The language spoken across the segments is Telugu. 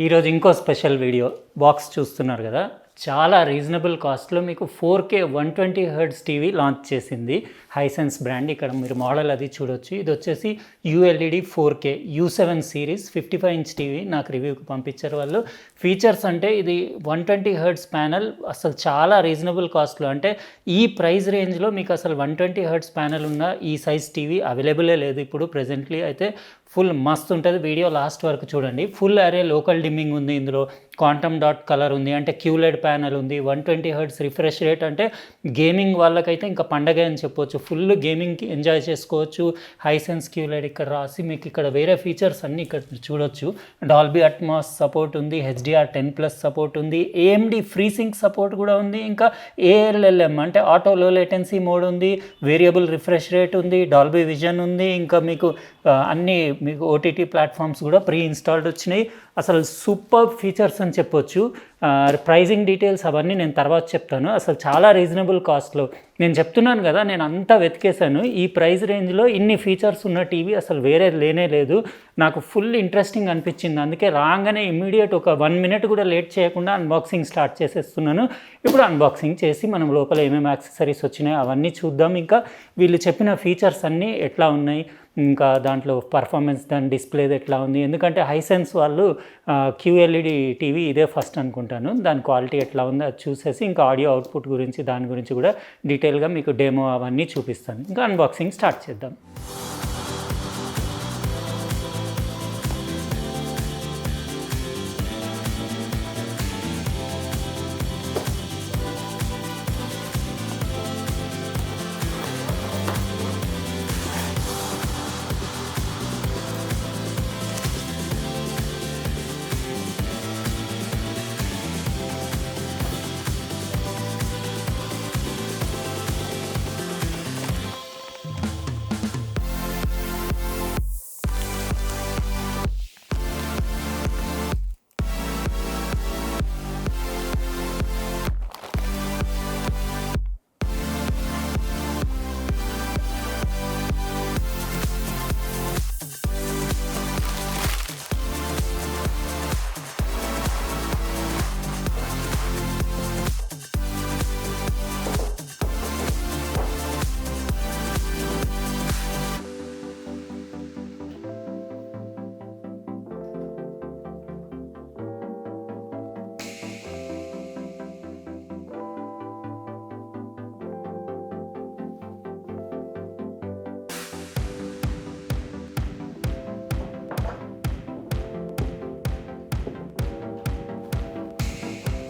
ఈరోజు ఇంకో స్పెషల్ వీడియో బాక్స్ చూస్తున్నారు కదా, చాలా రీజనబుల్ కాస్ట్లో మీకు 4K 120 హెర్ట్జ్ టీవీ లాంచ్ చేసింది హైసెన్స్ బ్రాండ్. ఇక్కడ మీరు మోడల్ అది చూడొచ్చు. ఇది వచ్చేసి ULED 4K U7 series 55 inch TV నాకు రివ్యూకి పంపించారు వాళ్ళు. ఫీచర్స్ అంటే ఇది 120 హెర్ట్జ్ ప్యానల్ అసలు చాలా రీజనబుల్ కాస్ట్లో, అంటే ఈ ప్రైస్ రేంజ్లో మీకు అసలు 120 హెర్ట్జ్ ప్యానల్ ఉన్న ఈ సైజ్ టీవీ అవైలబులే లేదు ఇప్పుడు ప్రెజెంట్లీ. అయితే ఫుల్ మస్తు ఉంటుంది. వీడియో లాస్ట్ వరకు చూడండి. ఫుల్ అరే లోకల్ డిమ్మింగ్ ఉంది ఇందులో, క్వాంటమ్ డాట్ కలర్ ఉంది, అంటే QLED ప్యానల్ ఉంది, 120 హెర్ట్జ్ రిఫ్రెష్ రేట్. అంటే గేమింగ్ వాళ్ళకైతే ఇంకా పండగ అని చెప్పొచ్చు. ఫుల్ గేమింగ్కి ఎంజాయ్ చేసుకోవచ్చు. హైసెన్స్ QLED ఇక్కడ రాసి మీకు ఇక్కడ వేరే ఫీచర్స్ అన్నీ ఇక్కడ చూడొచ్చు. డాల్బీ అట్మాస్ సపోర్ట్ ఉంది, HDR10+ సపోర్ట్ ఉంది, AMD FreeSync సపోర్ట్ కూడా ఉంది, ఇంకా ALLM అంటే ఆటో లో లేటెన్సీ మోడ్ ఉంది, వేరియబుల్ రిఫ్రెష్ రేట్ ఉంది, డాల్బీ విజన్ ఉంది, ఇంకా మీకు అన్ని మీకు OTT ప్లాట్ఫామ్స్ కూడా ప్రీ ఇన్స్టాల్డ్ వచ్చినాయి. అసలు సూపర్ ఫీచర్స్ అని చెప్పొచ్చు. ప్రైజింగ్ డీటెయిల్స్ అవన్నీ నేను తర్వాత చెప్తాను. అసలు చాలా రీజనబుల్ కాస్ట్లో నేను చెప్తున్నాను కదా, నేను అంతా వెతికేశాను. ఈ ప్రైస్ రేంజ్లో ఇన్ని ఫీచర్స్ ఉన్న టీవీ అసలు వేరే లేనే లేదు. నాకు ఫుల్ ఇంట్రెస్టింగ్ అనిపించింది. అందుకే రాగానే ఇమ్మీడియట్ ఒక 1 మినిట్ కూడా లేట్ చేయకుండా అన్బాక్సింగ్ స్టార్ట్ చేసేస్తున్నాను. ఇప్పుడు అన్బాక్సింగ్ చేసి మనం లోపల ఏమేమి యాక్సెసరీస్ వచ్చినాయో అవన్నీ చూద్దాం. ఇంకా వీళ్ళు చెప్పిన ఫీచర్స్ అన్నీ ఎట్లా ఉన్నాయి, ఇంకా దాంట్లో పర్ఫార్మెన్స్, దాని డిస్ప్లేది ఎట్లా ఉంది. ఎందుకంటే హైసెన్స్ వాళ్ళు QLED టీవీ ఇదే ఫస్ట్ అనుకుంటాను. దాని క్వాలిటీ ఎట్లా ఉందో అది చూసేసి ఇంకా ఆడియో అవుట్పుట్ గురించి దాని గురించి కూడా డీటెయిల్గా మీకు డెమో అవన్నీ చూపిస్తాను. ఇంకా అన్బాక్సింగ్ స్టార్ట్ చేద్దాం.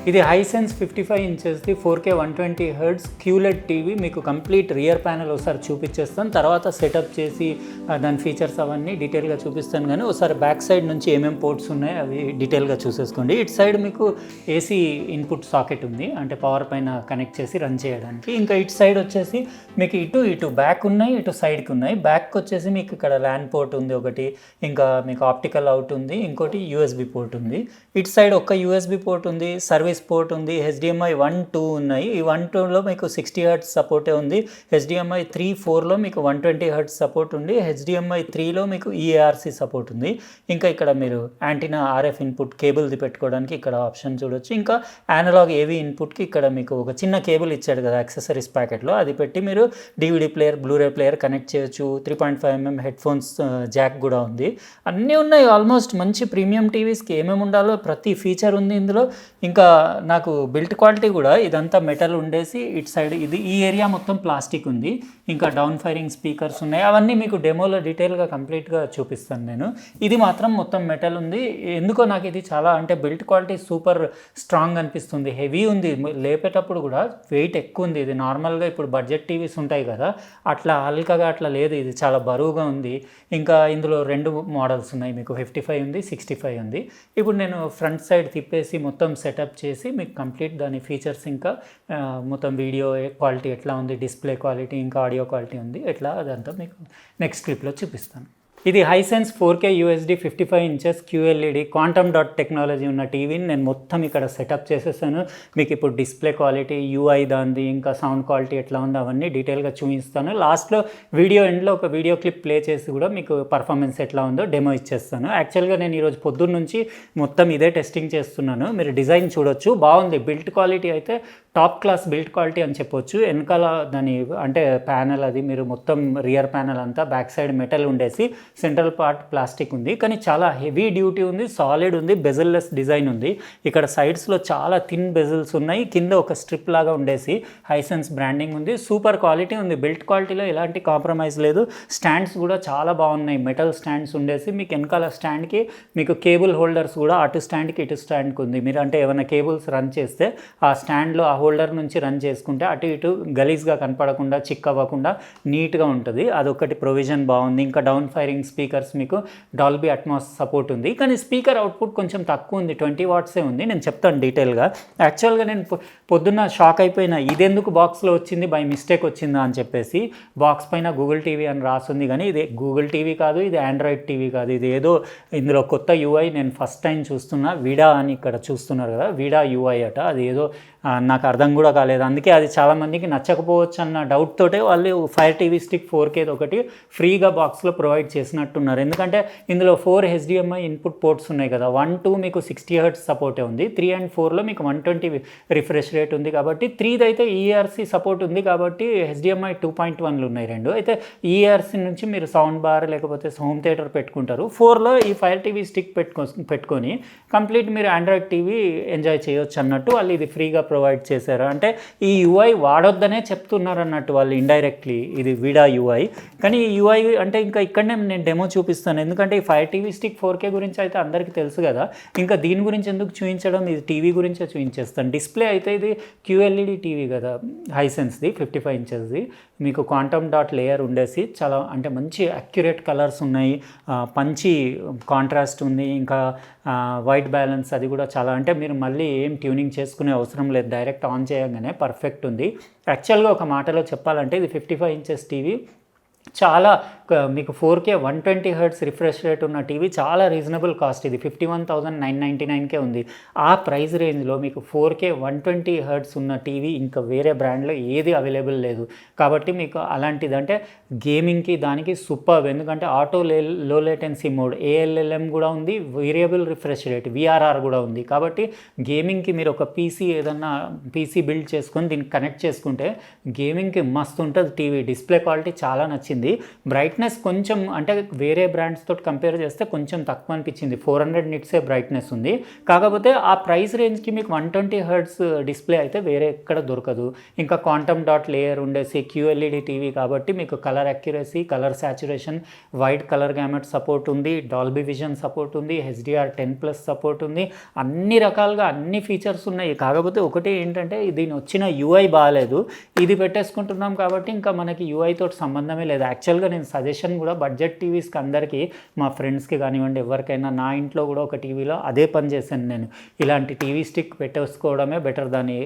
ఇది Hisense 55 ఇంచెస్ది 4K 120 hertz QLED TV. మీకు కంప్లీట్ రియర్ ప్యానల్ ఒకసారి చూపించేస్తాను, తర్వాత సెటప్ చేసి దాని ఫీచర్స్ అవన్నీ డీటెయిల్గా చూపిస్తాను. కానీ ఒకసారి బ్యాక్ సైడ్ నుంచి ఏమేమి పోర్ట్స్ ఉన్నాయో అవి డీటెయిల్గా చూసేసుకోండి. ఇటు సైడ్ మీకు AC ఇన్పుట్ సాకెట్ ఉంది, అంటే పవర్ పైన కనెక్ట్ చేసి రన్ చేయడానికి. ఇంకా ఇటు సైడ్ వచ్చేసి మీకు ఇటు బ్యాక్ ఉన్నాయి, ఇటు సైడ్కి ఉన్నాయి. బ్యాక్ వచ్చేసి మీకు ఇక్కడ ల్యాన్ పోర్ట్ ఉంది ఒకటి, ఇంకా మీకు ఆప్టికల్ అవుట్ ఉంది, ఇంకోటి USB పోర్ట్ ఉంది. ఇటు సైడ్ ఒక్క USB పోర్ట్ ఉంది, సర్వీస్ పోర్ట్ ఉంది, HDMI 1, 2 ఉన్నాయి. ఈ 1, 2లో మీకు 60 హెర్ట్జ్ సపోర్టే ఉంది. HDMI 3, 4లో మీకు 120 హెర్ట్జ్ సపోర్ట్ ఉంది. HDMI 3లో మీకు EARC సపోర్ట్ ఉంది. ఇంకా ఇక్కడ మీరు యాంటీనా RF ఇన్పుట్ కేబుల్ది పెట్టుకోవడానికి ఇక్కడ ఆప్షన్ చూడొచ్చు. ఇంకా అనలాగ్ AV ఇన్పుట్కి ఇక్కడ మీకు ఒక చిన్న కేబుల్ ఇచ్చాడు కదా యాక్సెసరీస్ ప్యాకెట్లో, అది పెట్టి మీరు DVD player, Blu-ray player connect చేయొచ్చు. 3.5mm హెడ్ఫోన్స్ జాక్ కూడా ఉంది. అన్నీ ఉన్నాయి. ఆల్మోస్ట్ మంచి ప్రీమియం టీవీస్కి ఏమేమి ఉండాలో ప్రతి ఫీచర్ ఉంది ఇందులో. ఇంకా నాకు బిల్ట్ క్వాలిటీ కూడా ఇదంతా మెటల్ ఉండేసి ఇటు సైడ్ ఈ ఏరియా మొత్తం ప్లాస్టిక్ ఉంది. ఇంకా డౌన్ ఫైరింగ్ స్పీకర్స్ ఉన్నాయి. అవన్నీ మీకు డెమోలో డీటెయిల్గా కంప్లీట్గా చూపిస్తాను నేను. ఇది మాత్రం మొత్తం మెటల్ ఉంది. ఎందుకో నాకు ఇది చాలా, అంటే బిల్ట్ క్వాలిటీ సూపర్ స్ట్రాంగ్ అనిపిస్తుంది. హెవీ ఉంది, లేపేటప్పుడు కూడా వెయిట్ ఎక్కువ ఉంది. ఇది నార్మల్గా ఇప్పుడు బడ్జెట్ టీవీస్ ఉంటాయి కదా, అట్లా హల్కగా అట్లా లేదు, ఇది చాలా బరువుగా ఉంది. ఇంకా ఇందులో 2 మోడల్స్ ఉన్నాయి, మీకు 55 ఉంది, 65 ఉంది. ఇప్పుడు నేను ఫ్రంట్ సైడ్ తిప్పేసి మొత్తం సెటప్ చేసి మీకు కంప్లీట్ దాని ఫీచర్స్, ఇంకా మొత్తం వీడియో క్వాలిటీ ఎట్లా ఉంది, డిస్ప్లే క్వాలిటీ, ఇంకా ఆడియో క్వాలిటీ ఉంది ఎట్లా, అదంతా మీకు నెక్స్ట్ క్లిప్లో చూపిస్తాను. ఇది Hisense 4K UHD 55 inches QLED quantum dot technology ఉన్న టీవీని నేను మొత్తం ఇక్కడ సెటప్ చేసేసాను. మీకు ఇప్పుడు డిస్ప్లే క్వాలిటీ, UI దాంది, ఇంకా సౌండ్ క్వాలిటీ ఎట్లా ఉందో అవన్నీ డీటెయిల్గా చూపిస్తాను. లాస్ట్లో వీడియో ఎండ్లో ఒక వీడియో క్లిప్ ప్లే చేసి కూడా మీకు పర్ఫార్మెన్స్ ఎట్లా ఉందో డెమో ఇచ్చేస్తాను. యాక్చువల్గా నేను ఈరోజు పొద్దున్న నుంచి మొత్తం ఇదే టెస్టింగ్ చేస్తున్నాను. మీరు డిజైన్ చూడొచ్చు, బాగుంది. బిల్ట్ క్వాలిటీ అయితే టాప్ క్లాస్ బిల్ట్ క్వాలిటీ అని చెప్పొచ్చు. వెనకాల దాని అంటే ప్యానెల్ అది మీరు మొత్తం రియర్ ప్యానెల్ అంతా బ్యాక్ సైడ్ మెటల్ ఉండేసి సెంట్రల్ పార్ట్ ప్లాస్టిక్ ఉంది, కానీ చాలా హెవీ డ్యూటీ ఉంది, సాలిడ్ ఉంది, బెజిల్లెస్ డిజైన్ ఉంది. ఇక్కడ సైడ్స్లో చాలా థిన్ బెజిల్స్ ఉన్నాయి, కింద ఒక స్ట్రిప్ లాగా ఉండేసి హైసెన్స్ బ్రాండింగ్ ఉంది. సూపర్ క్వాలిటీ ఉంది, బిల్ట్ క్వాలిటీలో ఎలాంటి కాంప్రమైజ్ లేదు. స్టాండ్స్ కూడా చాలా బాగున్నాయి, మెటల్ స్టాండ్స్ ఉండేసి మీకు వెనకాల స్టాండ్కి మీకు కేబుల్ హోల్డర్స్ కూడా అటు స్టాండ్కి ఇటు స్టాండ్కి ఉంది. మీరు అంటే ఏమైనా కేబుల్స్ రన్ చేస్తే ఆ స్టాండ్లో ఆ హోల్డర్ నుంచి రన్ చేసుకుంటే అటు ఇటు గలీజ్గా కనపడకుండా, చిక్ అవ్వకుండా నీట్గా ఉంటుంది. అదొకటి ప్రొవిజన్ బాగుంది. ఇంకా డౌన్ ఫైరింగ్ స్పీకర్స్ మీకు డాల్బీ అట్మాస్ సపోర్ట్ ఉంది, కానీ స్పీకర్ అవుట్పుట్ కొంచెం తక్కువ ఉంది, 20 వాట్సే ఉంది. నేను చెప్తాను డీటెయిల్గా. యాక్చువల్గా నేను పొద్దున్న షాక్ అయిపోయినా, ఇదెందుకు బాక్స్లో వచ్చింది, బై మిస్టేక్ వచ్చిందా అని చెప్పేసి. బాక్స్ పైన గూగుల్ టీవీ అని రాస్తుంది, కానీ ఇది గూగుల్ టీవీ కాదు, ఇది ఆండ్రాయిడ్ టీవీ కాదు, ఇది ఏదో ఇందులో కొత్త UI నేను ఫస్ట్ టైం చూస్తున్నా. విడా అని ఇక్కడ చూస్తున్నారు కదా, విడా UI అట. అది ఏదో నాకు అర్థం కూడా కాలేదు, అందుకే అది చాలామందికి నచ్చకపోవచ్చు అన్న డౌట్ తోటే వాళ్ళు ఫైర్ టీవీ స్టిక్ 4K ఒకటి ఫ్రీగా బాక్స్లో ప్రొవైడ్ చేసినట్టున్నారు. ఎందుకంటే ఇందులో 4 HDMI ఇన్పుట్ పోర్ట్స్ ఉన్నాయి కదా, 1, 2 మీకు 60 Hz సపోర్టే ఉంది, 3 and 4లో మీకు 120 రిఫ్రెష్ రేట్ ఉంది కాబట్టి, 3ది అయితే ERC సపోర్ట్ ఉంది కాబట్టి HDMI 2.1లు ఉన్నాయి రెండు. అయితే ERC నుంచి మీరు సౌండ్ బార్ లేకపోతే హోమ్ థియేటర్ పెట్టుకుంటారు. 4లో ఈ ఫైర్ టీవీ స్టిక్ పెట్టుకొని కంప్లీట్ మీరు ఆండ్రాయిడ్ టీవీ ఎంజాయ్ చేయొచ్చు అన్నట్టు వాళ్ళు ఇది ఫ్రీగా ప్రొవైడ్ చేశారు. అంటే ఈ UI వాడొద్దనే చెప్తున్నారు అన్నట్టు వాళ్ళు ఇండైరెక్ట్లీ, ఇది విడా UI. కానీ ఈ UI అంటే ఇంకా ఇక్కడనే నేను డెమో చూపిస్తాను, ఎందుకంటే ఈ ఫైర్ టీవీ స్టిక్ 4K గురించి అయితే అందరికీ తెలుసు కదా, ఇంకా దీని గురించి ఎందుకు చూపించడం, ఇది టీవీ గురించే చూపించేస్తాను. డిస్ప్లే అయితే ఇది QLED టీవీ కదా, హైసెన్స్ది 55 ఇంచెస్ది. మీకు క్వాంటమ్ డాట్ లేయర్ ఉండేసి చాలా అంటే మంచి అక్యురేట్ కలర్స్ ఉన్నాయి, మంచి కాంట్రాస్ట్ ఉంది, ఇంకా వైట్ బ్యాలెన్స్ అది కూడా చాలా, అంటే మీరు మళ్ళీ ఏం ట్యూనింగ్ చేసుకునే అవసరం లేదు, డైరెక్ట్ ఆన్ చేయగానే పర్ఫెక్ట్ ఉంది. యాక్చువల్గా ఒక మాటలో చెప్పాలంటే ఇది 55 ఇంచెస్ టీవీ చాలా మీకు 4K 120 Hz రిఫ్రెష్ రేట్ ఉన్న టీవీ చాలా రీజనబుల్ కాస్ట్. ఇది 51,999కే ఉంది. ఆ ప్రైస్ రేంజ్లో మీకు 4K 120 Hz ఉన్న టీవీ ఇంకా వేరే బ్రాండ్లో ఏది అవైలబుల్ లేదు. కాబట్టి మీకు అలాంటిది అంటే గేమింగ్కి దానికి సూపర్, ఎందుకంటే ఆటో లో లేటెన్సీ మోడ్, ALLM కూడా ఉంది, వేరియబుల్ రిఫ్రెష్ రేట్ VRR కూడా ఉంది. కాబట్టి గేమింగ్కి మీరు ఒక ఏదన్నా PC బిల్డ్ చేసుకొని దీనికి కనెక్ట్ చేసుకుంటే గేమింగ్కి మస్తు ఉంటుంది టీవీ. డిస్ప్లే క్వాలిటీ చాలా నచ్చింది. బ్రైట్నెస్ కొంచెం అంటే వేరే బ్రాండ్స్ తోటి కంపేర్ చేస్తే కొంచెం తక్కువ అనిపించింది, 400 నిట్సే బ్రైట్నెస్ ఉంది. కాకపోతే ఆ ప్రైస్ రేంజ్కి మీకు 120 Hz డిస్ప్లే అయితే వేరే ఎక్కడ దొరకదు. ఇంకా క్వాంటమ్ డాట్ లేయర్ ఉండేసి QLED టీవీ కాబట్టి మీకు colour accuracy, colour saturation, wide colour gamete support ఉంది, డాల్బీ విజన్ సపోర్ట్ ఉంది, HDR10+ సపోర్ట్ ఉంది, అన్ని రకాలుగా అన్ని ఫీచర్స్ ఉన్నాయి. కాకపోతే ఒకటి ఏంటంటే దీని వచ్చిన UI బాగాలేదు, ఇది పెట్టేసుకుంటున్నాం కాబట్టి ఇంకా మనకి UI తోటి సంబంధమే లేదు. యాక్చువల్గా నేను సజెషన్ కూడా బడ్జెట్ టీవీస్కి అందరికీ, మా ఫ్రెండ్స్కి కానివ్వండి ఎవరికైనా, నా ఇంట్లో కూడా ఒక టీవీలో అదే పని చేశాను నేను, ఇలాంటి టీవీ స్టిక్ పెట్టేసుకోవడమే బెటర్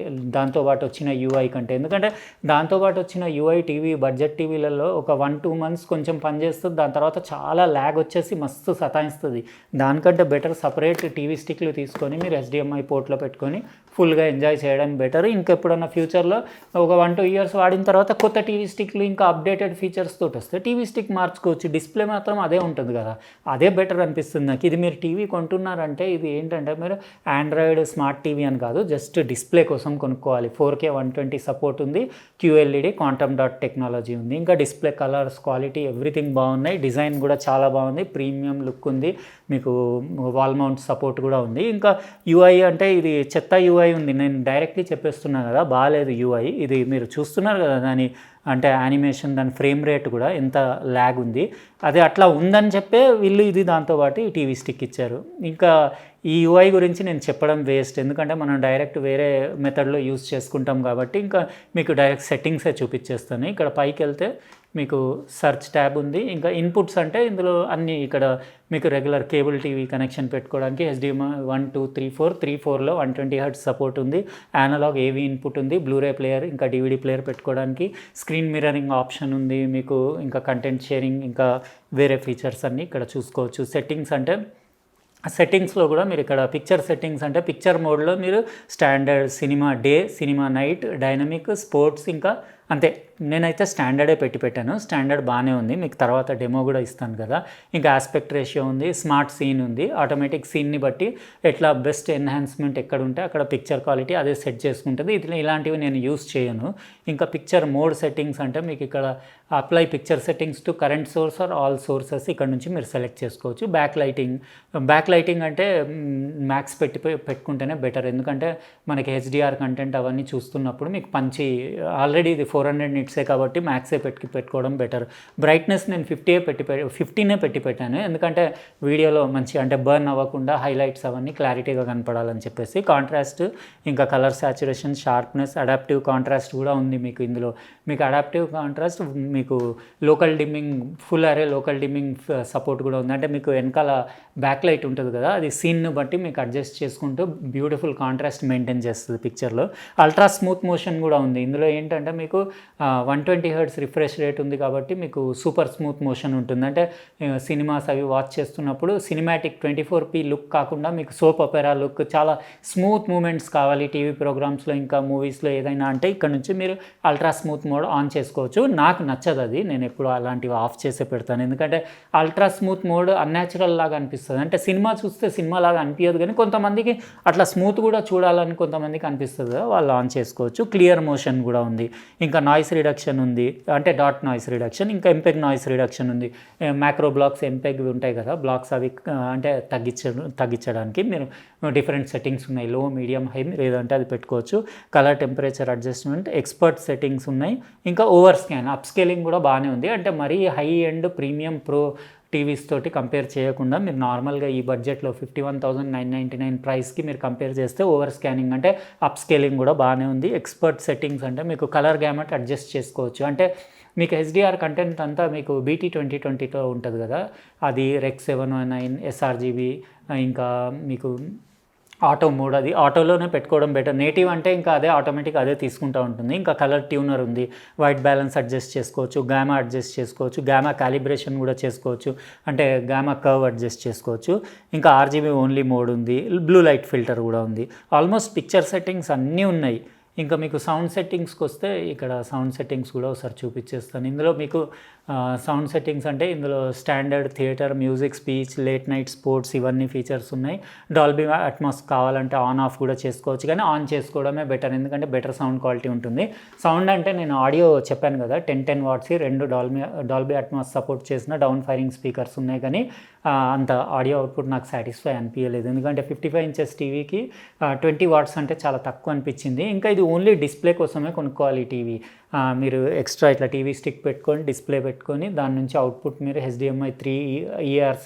దాంతోపాటు వచ్చిన UI కంటే. ఎందుకంటే దాంతోపాటు వచ్చిన UI టీవీ బడ్జెట్ టీవీలలో ఒక 1-2 మంత్స్ కొంచెం పనిచేస్తుంది, దాని తర్వాత చాలా ల్యాగ్ వచ్చేసి మస్తు సతాయిస్తుంది. దానికంటే బెటర్ సపరేట్ టీవీ స్టిక్లు తీసుకొని మీరు HDMI పోర్ట్లో పెట్టుకొని ఫుల్గా ఎంజాయ్ చేయడం బెటర్. ఇంకెప్పుడన్నా ఫ్యూచర్లో ఒక 1-2 ఇయర్స్ వాడిన తర్వాత కొత్త టీవీ స్టిక్లు ఇంకా అప్డేటెడ్ ఫీచర్స్ తోటి వస్తే టీవీ స్టిక్ మార్చుకోవచ్చు, డిస్ప్లే మాత్రం అదే ఉంటుంది కదా, అదే బెటర్ అనిపిస్తుంది నాకు. ఇది మీరు టీవీ కొంటున్నారంటే ఇది ఏంటంటే మీరు ఆండ్రాయిడ్ స్మార్ట్ టీవీ అని కాదు, జస్ట్ డిస్ప్లే కోసం కొనుక్కోవాలి. 4K 120 సపోర్ట్ ఉంది, QLED క్వాంటమ్ డాట్ టెక్నాలజీ ఉంది, ఇంకా డిస్ప్లే కలర్స్ క్వాలిటీ ఎవ్రీథింగ్ బాగున్నాయి, డిజైన్ కూడా చాలా బాగుంది, ప్రీమియం లుక్ ఉంది, మీకు వాల్ మౌంట్ సపోర్ట్ కూడా ఉంది. ఇంకా UI అంటే ఇది చెత్త UI ఉంది, నేను డైరెక్ట్లీ చెప్పేస్తున్నాను కదా, బాగాలేదు UI. ఇది మీరు చూస్తున్నారు కదా దాని అంటే యానిమేషన్, దాని ఫ్రేమ్ రేట్ కూడా ఎంత ల్యాగ్ ఉంది, అది అట్లా ఉందని చెప్పే వీళ్ళు ఇది దాంతోపాటు ఈ టీవీ స్టిక్ ఇచ్చారు. ఇంకా ఈ UI గురించి నేను చెప్పడం వేస్ట్, ఎందుకంటే మనం డైరెక్ట్ వేరే మెథడ్లో యూజ్ చేసుకుంటాం కాబట్టి ఇంకా మీకు డైరెక్ట్ సెట్టింగ్సే చూపించేస్తాను. ఇక్కడ పైకి వెళ్తే మీకు సెర్చ్ ట్యాబ్ ఉంది. ఇంకా ఇన్పుట్స్ అంటే ఇందులో అన్నీ ఇక్కడ మీకు రెగ్యులర్ కేబుల్ టీవీ కనెక్షన్ పెట్టుకోవడానికి HDMI 1 2 3 4 3/4లో 120 Hz సపోర్ట్ ఉంది. అనలాగ్ AV ఇన్పుట్ ఉంది. బ్లూరే ప్లేయర్ ఇంకా DVD ప్లేయర్ పెట్టుకోవడానికి స్క్రీన్ మిర్రరింగ్ ఆప్షన్ ఉంది మీకు. ఇంకా కంటెంట్ షేరింగ్ ఇంకా వేరే ఫీచర్స్ అన్నీ ఇక్కడ చూసుకోవచ్చు. సెట్టింగ్స్ అంటే సెట్టింగ్స్లో కూడా మీరు ఇక్కడ పిక్చర్ సెట్టింగ్స్ అంటే పిక్చర్ మోడ్లో మీరు standard, cinema day, cinema night, dynamic, sports ఇంకా అంతే. నేనైతే స్టాండర్డే పెట్టాను. స్టాండర్డ్ బాగానే ఉంది. మీకు తర్వాత డెమో కూడా ఇస్తాను కదా. ఇంకా ఆస్పెక్ట్ రేషియో ఉంది, స్మార్ట్ సీన్ ఉంది. ఆటోమేటిక్ సీన్ని బట్టి ఎట్లా బెస్ట్ ఎన్హాన్స్మెంట్ ఎక్కడ ఉంటే అక్కడ పిక్చర్ క్వాలిటీ అదే సెట్ చేసుకుంటుంది. ఇలాంటివి నేను యూస్ చేయను. ఇంకా పిక్చర్ మోడ్ సెట్టింగ్స్ అంటే మీకు ఇక్కడ apply picture settings to current source or all sources ఇక్కడ నుంచి మీరు సెలెక్ట్ చేసుకోవచ్చు. బ్యాక్ లైటింగ్ అంటే మ్యాక్స్ పెట్టుకుంటేనే బెటర్. ఎందుకంటే మనకి HDR కంటెంట్ అవన్నీ చూస్తున్నప్పుడు మీకు ఆల్రెడీ ఇది 400 నిట్సే కాబట్టి మ్యాక్సే పెట్టుకోవడం బెటర్. బ్రైట్నెస్ నేను 15 పెట్టాను. ఎందుకంటే వీడియోలో మంచి అంటే బర్న్ అవ్వకుండా హైలైట్స్ అవన్నీ క్లారిటీగా కనపడాలని చెప్పేసి. కాంట్రాస్ట్ ఇంకా colour saturation, sharpness, adaptive contrast కూడా ఉంది మీకు ఇందులో. మీకు అడాప్టివ్ కాంట్రాస్ట్ మీకు లోకల్ డిమ్మింగ్, ఫుల్ అరే లోకల్ డిమ్మింగ్ సపోర్ట్ కూడా ఉంది. అంటే మీకు వెనకాల బ్యాక్ లైట్ ఉంటుంది కదా, అది సీన్ను బట్టి మీకు అడ్జస్ట్ చేసుకుంటూ బ్యూటిఫుల్ కాంట్రాస్ట్ మెయింటైన్ చేస్తుంది పిక్చర్లో. అల్ట్రా స్మూత్ మోషన్ కూడా ఉంది ఇందులో. ఏంటంటే మీకు 120 Hz రిఫ్రెష్ రేట్ ఉంది కాబట్టి మీకు సూపర్ స్మూత్ మోషన్ ఉంటుంది. అంటే సినిమాస్ అవి వాచ్ చేస్తున్నప్పుడు సినిమాటిక్ 24p లుక్ కాకుండా మీకు సోప్ ఒపెరా లుక్, చాలా స్మూత్ మూమెంట్స్ కావాలి టీవీ ప్రోగ్రామ్స్లో ఇంకా మూవీస్లో ఏదైనా అంటే ఇక్కడ నుంచి మీరు అల్ట్రా స్మూత్ మోడ్ ఆన్ చేసుకోవచ్చు. నాకు నచ్చదు అది, నేను ఎప్పుడు అలాంటివి ఆఫ్ చేసే పెడతాను. ఎందుకంటే అల్ట్రా స్మూత్ మోడ్ అన్యాచురల్ లాగా అనిపిస్తుంది. అంటే సినిమా చూస్తే సినిమా లాగా అనిపించదు, కానీ కొంతమందికి అట్లా స్మూత్ కూడా చూడాలని కొంతమందికి అనిపిస్తుంది కదా, వాళ్ళు ఆన్ చేసుకోవచ్చు. క్లియర్ మోషన్ కూడా ఉంది. ఇంకా నాయిస్ రిడక్షన్ ఉంది, అంటే డాట్ నాయిస్ రిడక్షన్. ఇంకా ఎంపెగ్ నాయిస్ రిడక్షన్ ఉంది. మ్యాక్రో బ్లాక్స్, ఎంపెగ్ ఉంటాయి కదా బ్లాక్స్, అవి అంటే తగ్గించడానికి మీరు డిఫరెంట్ సెట్టింగ్స్ ఉన్నాయి. లో, మీడియం, హై ఏదంటే అది పెట్టుకోవచ్చు. Colour temperature adjustment, expert settings ఉన్నాయి. ఇంకా ఓవర్ స్కాన్, అప్ స్కేలింగ్ కూడా బాగానే ఉంది. అంటే మరీ high end premium pro TVs తోటి కంపేర్ చేయకుండా మీరు నార్మల్గా ఈ బడ్జెట్లో 51,999 ప్రైస్కి మీరు కంపేర్ చేస్తే ఓవర్ స్కానింగ్ అంటే అప్ స్కేలింగ్ కూడా బాగానే ఉంది. ఎక్స్పర్ట్ సెట్టింగ్స్ అంటే మీకు కలర్ గ్యామట్ అడ్జస్ట్ చేసుకోవచ్చు. అంటే మీకు HDR కంటెంట్ అంతా మీకు BT 2020తో ఉంటుంది కదా, అది Rec 709 sRGB. ఇంకా మీకు ఆటో మోడ్, అది ఆటోలోనే పెట్టుకోవడం బెటర్. నేటివ్ అంటే ఇంకా అదే ఆటోమేటిక్ అదే తీసుకుంటూ ఉంటుంది. ఇంకా కలర్ ట్యూనర్ ఉంది, వైట్ బ్యాలెన్స్ అడ్జస్ట్ చేసుకోవచ్చు, గామా అడ్జస్ట్ చేసుకోవచ్చు, గామా కాలిబ్రేషన్ కూడా చేసుకోవచ్చు, అంటే గామా కర్వ్ అడ్జస్ట్ చేసుకోవచ్చు. ఇంకా RGB ఓన్లీ మోడ్ ఉంది, బ్లూ లైట్ ఫిల్టర్ కూడా ఉంది. ఆల్మోస్ట్ పిక్చర్ సెట్టింగ్స్ అన్నీ ఉన్నాయి. ఇంకా మీకు సౌండ్ సెట్టింగ్స్కి వస్తే ఇక్కడ సౌండ్ సెట్టింగ్స్ కూడా ఒకసారి చూపించేస్తాను. ఇందులో మీకు సౌండ్ సెట్టింగ్స్ అంటే ఇందులో standard, theatre, music, speech, late night, sports ఇవన్నీ ఫీచర్స్ ఉన్నాయి. డాల్బీ అట్మాస్ కావాలంటే ఆన్ ఆఫ్ కూడా చేసుకోవచ్చు, కానీ ఆన్ చేసుకోవడమే బెటర్, ఎందుకంటే బెటర్ సౌండ్ క్వాలిటీ ఉంటుంది. సౌండ్ అంటే నేను ఆడియో చెప్పాను కదా, 10 watts 2 డాల్బీ అట్మాస్ సపోర్ట్ చేసిన డౌన్ ఫైరింగ్ స్పీకర్స్ ఉన్నాయి, కానీ అంత ఆడియో అవుట్పుట్ నాకు సాటిస్ఫై అనిపించలేదు. ఎందుకంటే 55 inches టీవీకి 20 watts అంటే చాలా తక్కువ అనిపించింది. ఇంకా ఇది ఓన్లీ డిస్ప్లే కోసమే కొనుక్కోవాలి టీవీ. మీరు ఎక్స్ట్రా ఇట్లా టీవీ స్టిక్ పెట్టుకొని డిస్ప్లే పెట్టుకొని దాని నుంచి అవుట్పుట్ మీరు HDMI 3 ERC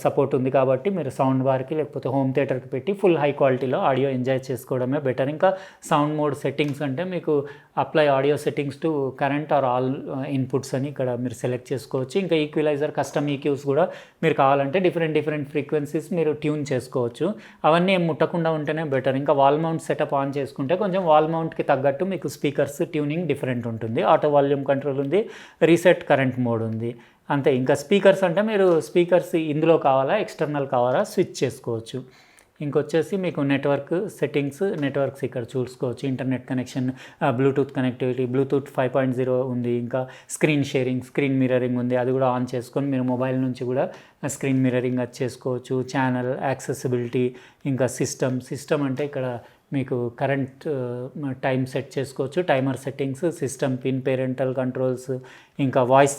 సపోర్ట్ ఉంది కాబట్టి మీరు సౌండ్ బార్కి లేకపోతే హోమ్ థియేటర్కి పెట్టి ఫుల్ హై క్వాలిటీలో ఆడియో ఎంజాయ్ చేసుకోవడమే బెటర్. ఇంకా సౌండ్ మోడ్ సెట్టింగ్స్ అంటే మీకు apply audio settings to current or all inputs అని ఇక్కడ మీరు సెలెక్ట్ చేసుకోవచ్చు. ఇంకా ఈక్వలైజర్, కస్టమ్ EQs కూడా మీరు కావాలంటే డిఫరెంట్ ఫ్రీక్వెన్సీస్ మీరు ట్యూన్ చేసుకోవచ్చు. అవన్నీ ముట్టకుండా ఉంటేనే బెటర్. ఇంకా వాల్ మౌంట్ సెటప్ ఆన్ చేసుకుంటే కొంచెం వాల్ మౌంట్కి తగ్గట్టు మీకు స్పీకర్స్ ట్యూనింగ్ డిఫరెంట్ ఉంటుంది. ఆటో వాల్యూమ్ కంట్రోల్ ఉంది, రీసెట్ కరెంట్ మోడ్ ఉంది, అంతే. ఇంకా స్పీకర్స్ అంటే మీరు స్పీకర్స్ ఇందులో కావాలా ఎక్స్టర్నల్ కావాలా స్విచ్ చేసుకోవచ్చు. ఇంకొచ్చేసి మీకు నెట్వర్క్ సెట్టింగ్స్, నెట్వర్క్స్ ఇక్కడ చూసుకోవచ్చు. Internet connection, Bluetooth connectivity, Bluetooth 5.0 ఉంది. ఇంకా స్క్రీన్ షేరింగ్, స్క్రీన్ మిర్రరింగ్ ఉంది, అది కూడా ఆన్ చేసుకొని మీరు మొబైల్ నుంచి కూడా స్క్రీన్ మిర్రరింగ్ అది చేసుకోవచ్చు. ఛానల్ యాక్సెసిబిలిటీ, ఇంకా సిస్టమ్ అంటే ఇక్కడ మీకు కరెంట్ టైం సెట్ చేసుకోవచ్చు, timer settings, system pin, parental controls, ఇంకా వాయిస్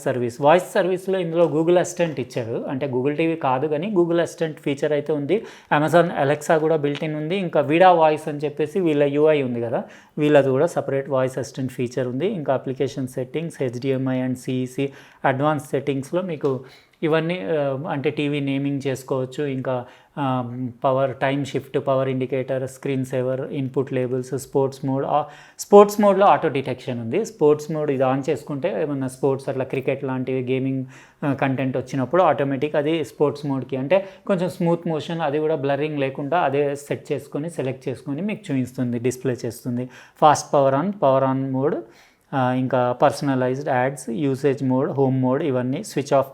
సర్వీస్లో ఇందులో గూగుల్ అసిస్టెంట్ ఇచ్చారు. అంటే గూగుల్ టీవీ కాదు కానీ గూగుల్ అసిస్టెంట్ ఫీచర్ అయితే ఉంది. అమెజాన్ అలెక్సా కూడా బిల్టిన్ ఉంది. ఇంకా విడా వాయిస్ అని చెప్పేసి వీళ్ళ UI ఉంది కదా, వీళ్ళది కూడా సపరేట్ వాయిస్ అసిస్టెంట్ ఫీచర్ ఉంది. ఇంకా application settings, HDMI and CEC advance సెట్టింగ్స్లో మీకు ఇవన్నీ అంటే టీవీ నేమింగ్ చేసుకోవచ్చు. ఇంకా power time shift, power indicator, screen saver, input labels, sports మోడ్లో ఆటో డిటెక్షన్ ఉంది. స్పోర్ట్స్ మోడ్ ఇది ఆన్ చేసుకుంటే ఏమన్నా స్పోర్ట్స్ అట్లా క్రికెట్ లాంటివి గేమింగ్ కంటెంట్ వచ్చినప్పుడు ఆటోమేటిక్ అది స్పోర్ట్స్ మోడ్కి అంటే కొంచెం స్మూత్ మోషన్, అది కూడా బ్లరింగ్ లేకుండా అదే సెలెక్ట్ చేసుకొని మీకు చూపిస్తుంది, డిస్ప్లే చేస్తుంది. ఫాస్ట్ పవర్ ఆన్ మోడ్, ఇంకా personalised ads, usage mode, home mode, ఇవన్నీ స్విచ్ ఆఫ్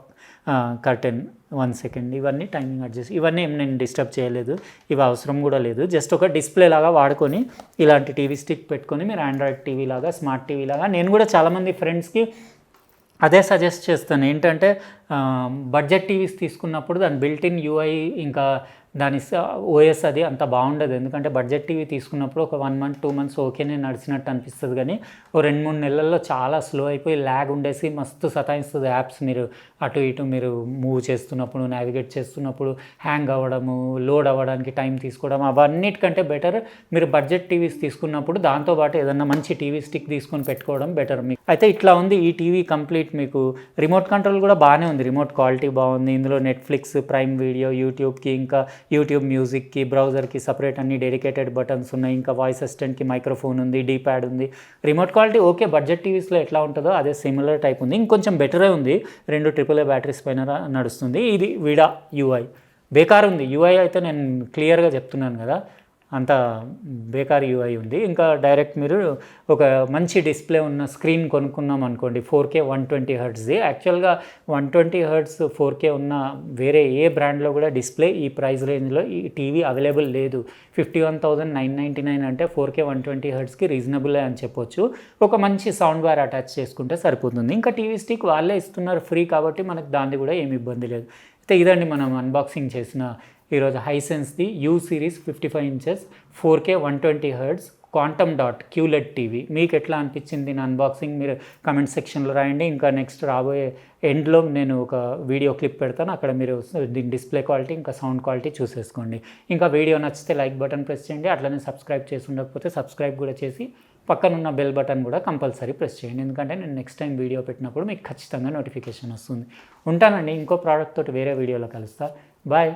కర్టెన్ 1 సెకండ్, ఇవన్నీ టైమింగ్ అడ్జస్ట్. ఇవన్నీ ఏం నేను డిస్టర్బ్ చేయలేదు, ఇవి అవసరం కూడా లేదు. జస్ట్ ఒక డిస్ప్లే లాగా వాడుకొని ఇలాంటి టీవీ స్టిక్ పెట్టుకొని మీరు ఆండ్రాయిడ్ టీవీ లాగా, స్మార్ట్ టీవీ లాగా, నేను కూడా చాలామంది ఫ్రెండ్స్కి అదే సజెస్ట్ చేస్తాను. ఏంటంటే బడ్జెట్ టీవీస్ తీసుకున్నప్పుడు దాని బిల్ట్-ఇన్ యూఐ ఇంకా దాని ఓఎస్ అది అంత బాగుండదు. ఎందుకంటే బడ్జెట్ టీవీ తీసుకున్నప్పుడు ఒక 1 మంత్ 2 మంత్స్ ఓకేనే నడిచినట్టు అనిపిస్తుంది, కానీ ఓ 2-3 నెలల్లో చాలా స్లో అయిపోయి ల్యాగ్ ఉండేసి మస్తు సతాయిస్తుంది. యాప్స్ మీరు అటు ఇటు మీరు మూవ్ చేస్తున్నప్పుడు, నావిగేట్ చేస్తున్నప్పుడు హ్యాంగ్ అవ్వడము, లోడ్ అవ్వడానికి టైం తీసుకోవడం, అవన్నిటికంటే బెటర్ మీరు బడ్జెట్ టీవీస్ తీసుకున్నప్పుడు దాంతోపాటు ఏదన్నా మంచి టీవీ స్టిక్ తీసుకొని పెట్టుకోవడం బెటర్ మీకు. అయితే ఇట్లా ఉంది ఈ టీవీ కంప్లీట్. మీకు రిమోట్ కంట్రోల్ కూడా బాగానే ఉంది, రిమోట్ క్వాలిటీ బాగుంది. ఇందులో నెట్ఫ్లిక్స్, ప్రైమ్ వీడియో, యూట్యూబ్కి, ఇంకా యూట్యూబ్ మ్యూజిక్కి, బ్రౌజర్కి సపరేట్ అన్ని డెడికేటెడ్ బటన్స్ ఉన్నాయి. ఇంకా వాయిస్ అసిస్టెంట్కి మైక్రోఫోన్ ఉంది, డీప్యాడ్ ఉంది. రిమోట్ క్వాలిటీ ఓకే, బడ్జెట్ టీవీస్లో ఎట్లా ఉంటుందో అదే సిమిలర్ టైప్ ఉంది. ఇంకొంచెం బెటరే ఉంది, 2 AAA బ్యాటరీస్ పైన నడుస్తుంది. ఇది విడా యూఐ బేకార్ ఉంది. యూఐ అయితే నేను క్లియర్గా చెప్తున్నాను కదా, అంత బేకార్ యూఐ ఉంది. ఇంకా డైరెక్ట్ మీరు ఒక మంచి డిస్ప్లే ఉన్న స్క్రీన్ కొనుక్కున్నాం అనుకోండి, 4K 120 Hz. యాక్చువల్గా 120 Hz 4K ఉన్న వేరే ఏ బ్రాండ్లో కూడా డిస్ప్లే ఈ ప్రైస్ రేంజ్లో ఈ టీవీ అవైలబుల్ లేదు. 51,999 అంటే 4K 120 Hzకి రీజనబులే అని చెప్పొచ్చు. ఒక మంచి సౌండ్ బార్ అటాచ్ చేసుకుంటే సరిపోతుంది. ఇంకా టీవీ స్టిక్ వాళ్ళే ఇస్తున్నారు ఫ్రీ, కాబట్టి మనకు దాన్ని కూడా ఏమి ఇబ్బంది లేదు. అయితే ఇదండి మనం అన్బాక్సింగ్ చేసిన ఈరోజు హైసెన్స్ది U series 55 inches 4K 120 Hz quantum dot QLED TV. మీకు ఎట్లా అనిపించింది దీని అన్బాక్సింగ్ మీరు కమెంట్ సెక్షన్లో రాయండి. ఇంకా నెక్స్ట్ రాబోయే ఎండ్లో నేను ఒక వీడియో క్లిప్ పెడతాను, అక్కడ మీరు దీని డిస్ప్లే క్వాలిటీ ఇంకా సౌండ్ క్వాలిటీ చూసేసుకోండి. ఇంకా వీడియో నచ్చితే లైక్ బటన్ ప్రెస్ చేయండి, అట్లనే సబ్స్క్రైబ్ చేసి ఉండకపోతే సబ్స్క్రైబ్ కూడా చేసి పక్కనున్న బెల్ బటన్ కూడా కంపల్సరీ ప్రెస్ చేయండి. ఎందుకంటే నేను నెక్స్ట్ టైం వీడియో పెట్టినప్పుడు మీకు ఖచ్చితంగా నోటిఫికేషన్ వస్తుంది. ఉంటానండి, ఇంకో ప్రోడక్ట్ తోటి వేరే వీడియోలో కలుస్తా. బాయ్.